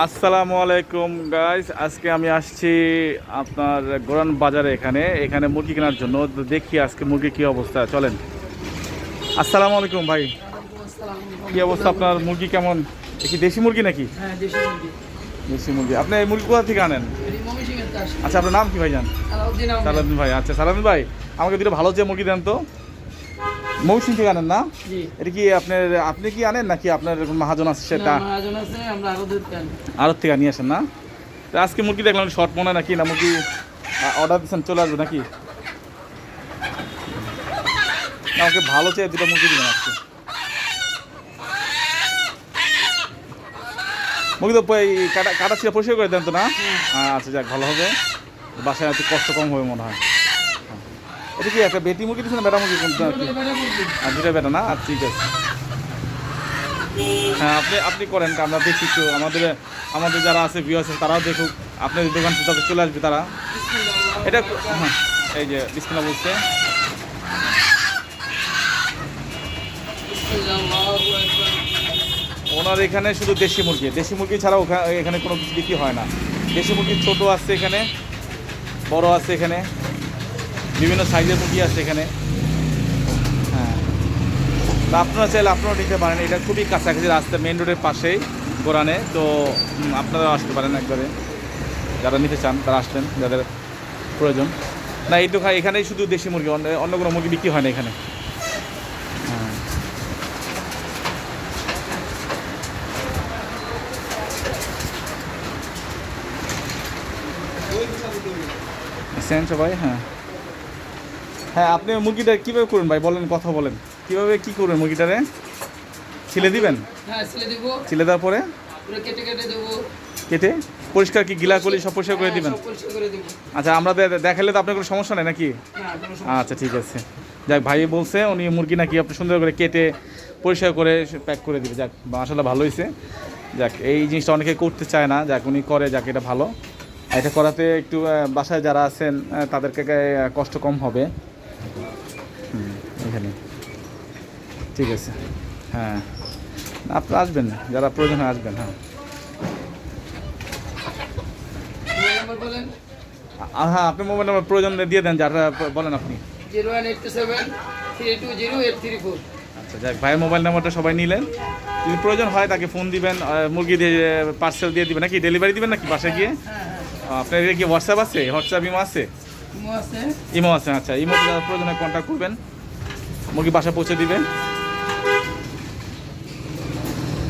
আসসালামু আলাইকুম গাইস, আজকে আমি আসছি আপনার গোরান বাজারে। এখানে মুরগি কেনার জন্য। তো দেখি আজকে মুরগি কি অবস্থা, চলেন। আসসালামু আলাইকুম ভাই, ওয়ালাইকুম আসসালাম কি অবস্থা আপনার? মুরগি কেমন? এ কি দেশি মুরগি নাকি? হ্যাঁ, দেশি মুরগি। দেশি মুরগি। আপনি এই মুরগি কোথা থেকে আনেন? এটি ময়মনসিংহের চাষ। আচ্ছা, আপনার নাম কি ভাইজান? আলাউদ্দিন আহমেদ। সালাউদ্দিন ভাই। আচ্ছা সালাউদ্দিন ভাই, আমাকে দুটো ভালো যে মুরগি দেন তো। মৌসুম থেকে আনেন না? জি। এটা কি আপনি কি আনেন নাকি আপনার এরকম মহাজন আছে সেটা? না, মহাজন আছে, আমরা আরো দুধ আনি। আড়ত থেকে নিয়ে আসেন না? তো আজকে মুরগি দেখলাম শর্ট মনে হয় নাকি, না মুরগি অর্ডার দিচ্ছেন চলে আসবে নাকি? না, আমাকে ভালো চেয়ে দুটো মুরগি দিবেন আজকে। মুরগি তো এই কাটা ছিল পরিষ্কার করে দেন তো না? আচ্ছা যাক, ভালো হবে, বাসায় একটু কষ্ট কম হবে মনে হয়। হ্যাঁ। এটা কি একটা বেটি মুরগি দিচ্ছেন, বেটা মুরগি কোনটা? আর দুটা বেটা না? আর ঠিক আছে। হ্যাঁ, আপনি করেন, আমরা দেখি একটু। আমাদের যারা আছে ভিউ আছে তারাও দেখুক, আপনার দোকান থেকে চলে আসবে তারা। এটা হ্যাঁ, এই যে বিসমিল্লাহ বলছে। ওনার এখানে শুধু দেশি মুরগি ছাড়া এখানে কোনো কিছু বিক্রি হয় না। দেশি মুরগি ছোটো আছে এখানে, বড় আছে এখানে, বিভিন্ন সাইজের মুরগি আছে এখানে। হ্যাঁ, তা আপনারা চাইলে আপনারাও নিতে পারেন। এটা খুবই কাছাকাছি রাস্তা, মেন রোডের পাশেই গোরানে। তো আপনারাও আসতে পারেন একবারে, যারা নিতে চান তারা আসবেন, যাদের প্রয়োজন। না, এইটুকু এখানেই শুধু দেশি মুরগি, অন্য কোনো মুরগি বিক্রি হয় না এখানে। হ্যাঁ, সবাই। হ্যাঁ হ্যাঁ, আপনি মুরগিটা কীভাবে করবেন ভাই, বলেন, কথা বলেন। কীভাবে কী করবেন মুরগিটারে? ছিলে দিবেন? হ্যাঁ, ছিলে দেব। ছিলে দেওয়ার পরে পুরো কেটে কেটে দেব। কেটে পরিষ্কার কি গিলা কলি সব পরিষ্কার করে দিবেন? সব পরিষ্কার করে দেব। আচ্ছা, আমরা দেখালে তো আপনার কোনো সমস্যা নেই নাকি? না, কোনো সমস্যা আচ্ছা ঠিক আছে। যাক, ভাই বলছে উনি মুরগি নাকি আপনি সুন্দর করে কেটে পরিষ্কার করে প্যাক করে দিবে। যাক, মাশাআল্লাহ ভালো হয়েছে। যাক, এই জিনিসটা অনেকে করতে চায় না, যাক উনি করে, যাক এটা ভালো। এটা করাতে একটু বাসায় যারা আছেন তাদেরকে কষ্ট কম হবে। এখানে ঠিক আছে। হ্যাঁ, আপনি আসবেন, যারা প্রয়োজন হয় আসবেন। হ্যাঁ মোবাইল নাম্বার বলেন। হ্যাঁ, আপনি মোবাইল নাম্বার প্রয়োজন দিয়ে দেন, যারা বলেন আপনি। 01827320834। আচ্ছা যাক, ভাইয়ের মোবাইল নাম্বারটা সবাই নিলেন। যদি প্রয়োজন হয় তাকে ফোন দিবেন, মুরগি দিয়ে পার্সেল দিয়ে দিবেন নাকি ডেলিভারি দিবেন নাকি বাসায় গিয়ে? আপনার কি হোয়াটসঅ্যাপ আছে? হোয়াটসঅ্যাপ ইমো আছে? ইমো আছে। আচ্ছা, ইমোতে যারা প্রয়োজন হয় কন্ট্যাক্ট করবেন, মুরগি বাসায় পৌঁছে দিবেন।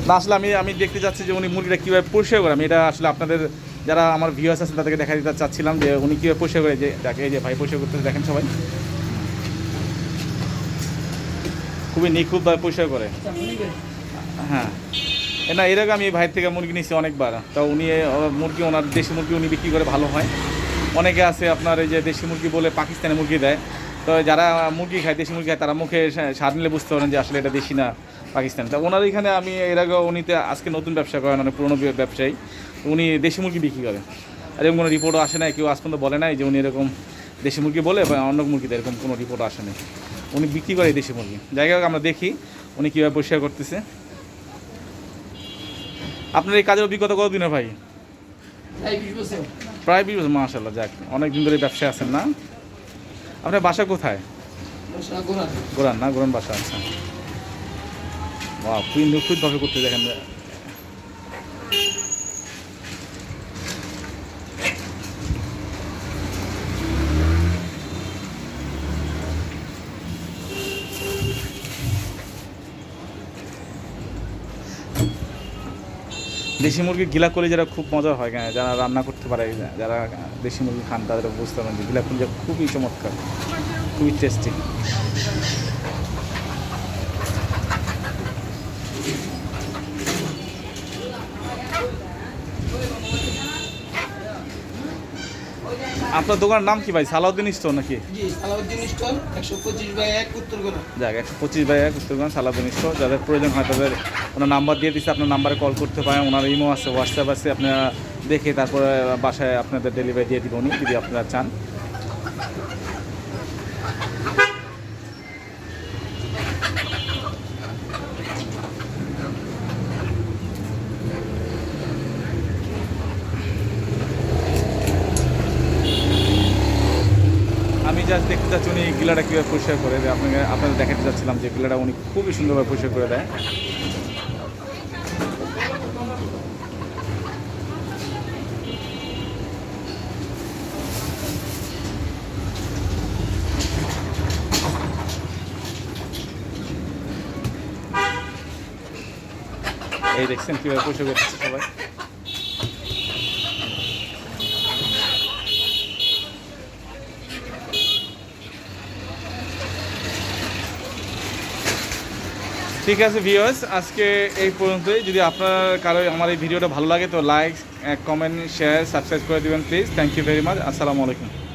না, আসলে আমি দেখতে চাচ্ছি যে উনি মুরগিটা কীভাবে পরিষ্কার করে। আমি এটা আসলে আপনাদের যারা আমার ভিউয়ার্স আছে তাদেরকে দেখা দিতে চাচ্ছিলাম যে উনি কীভাবে পরিষ্কার করে। যে যাকে এই যে ভাই পরিষ্কার করতে দেখেন সবাই, খুবই নিখুঁতভাবে পরিষ্কার করে। হ্যাঁ, না এর আগে আমি ভাইয়ের থেকে মুরগি নিচ্ছি অনেকবার। তা উনি মুরগি, ওনার দেশি মুরগি উনি বিক্রি করে ভালো হয়। অনেকে আছে আপনার এই যে দেশি মুরগি বলে পাকিস্তানি মুরগি দেয়। তো যারা মুরগি খায়, দেশি মুরগি খায়, তারা মুখে স্বাদ নিলে বুঝতে পারেন যে আসলে এটা দেশি না পাকিস্তানি। তা ওনার এখানে আমি এর আগে উনিতে আজকে নতুন ব্যবসা করেন, অনেক পুরনো ব্যবসায়ী। উনি দেশি মুরগি বিক্রি করেন, আর এরকম কোনো রিপোর্টও আসে নাই, কেউ আজ পর্যন্ত বলে নাই যে উনি এরকম দেশি মুরগি বলে বা অন্য মুরগিতে এরকম কোনো রিপোর্ট আসে নাই। উনি বিক্রি করে দেশি মুরগি। জায়গা আমরা দেখি উনি কীভাবে পরিষ্কার করতেছে। আপনার এই কাজের অভিজ্ঞতা কতদিনের ভাই? প্রায় 20 বছর। মাশাআল্লাহ, যাক অনেক দিন ধরে ব্যবসায় আছেন না? আপনার বাসা কোথায়? গোরান না? গোরান বাসা। আচ্ছা, খুবই নিখুঁতভাবে করতে দেখেন। দেশি মুরগির গিলা কলিজাটা খুব মজা হয়, যারা রান্না করতে পারে, যারা দেশি মুরগি খান তাদের বুঝতে পারেন যে গিলা কলিজা খুবই চমৎকার, খুবই টেস্টি। আপনার দোকানের নাম কি ভাই? সালাউদ্দিন স্টোর নাকি? জি, সালাউদ্দিন স্টোর, 125/1 উত্তরগোনা। যাক, 125/1 উত্তরগোনা সালাউদ্দিন স্টোর। যাদের প্রয়োজন হয় তাদের ওনার নাম্বার দিয়ে দিচ্ছে, আপনার নাম্বারে কল করতে পারেন। ওনার ইমো আছে, হোয়াটসঅ্যাপ আছে, আপনারা দেখে তারপরে বাসায় আপনাদের ডেলিভারি দিয়ে দিব উনি, যদি আপনারা চান। জাস্ট দেখতে চাচ্ছি উনি গিলাটা কীভাবে পরিষ্কার করে দেয়। আপনাদের দেখাতে চাচ্ছিলাম যে গিলাটা উনি খুবই সুন্দরভাবে পরিষ্কার করে দেয়। এই দেখছেন কীভাবে পরিষ্কার করতেছে সবাই। ঠিক আছে ভিউয়ার্স, আজকে এই পর্যন্তই। যদি আপনার কারো আমার এই ভিডিওটা ভালো লাগে তো লাইক, কমেন্ট, শেয়ার, সাবস্ক্রাইব করে দেবেন please. Thank you very much. আসসালামু আলাইকুম।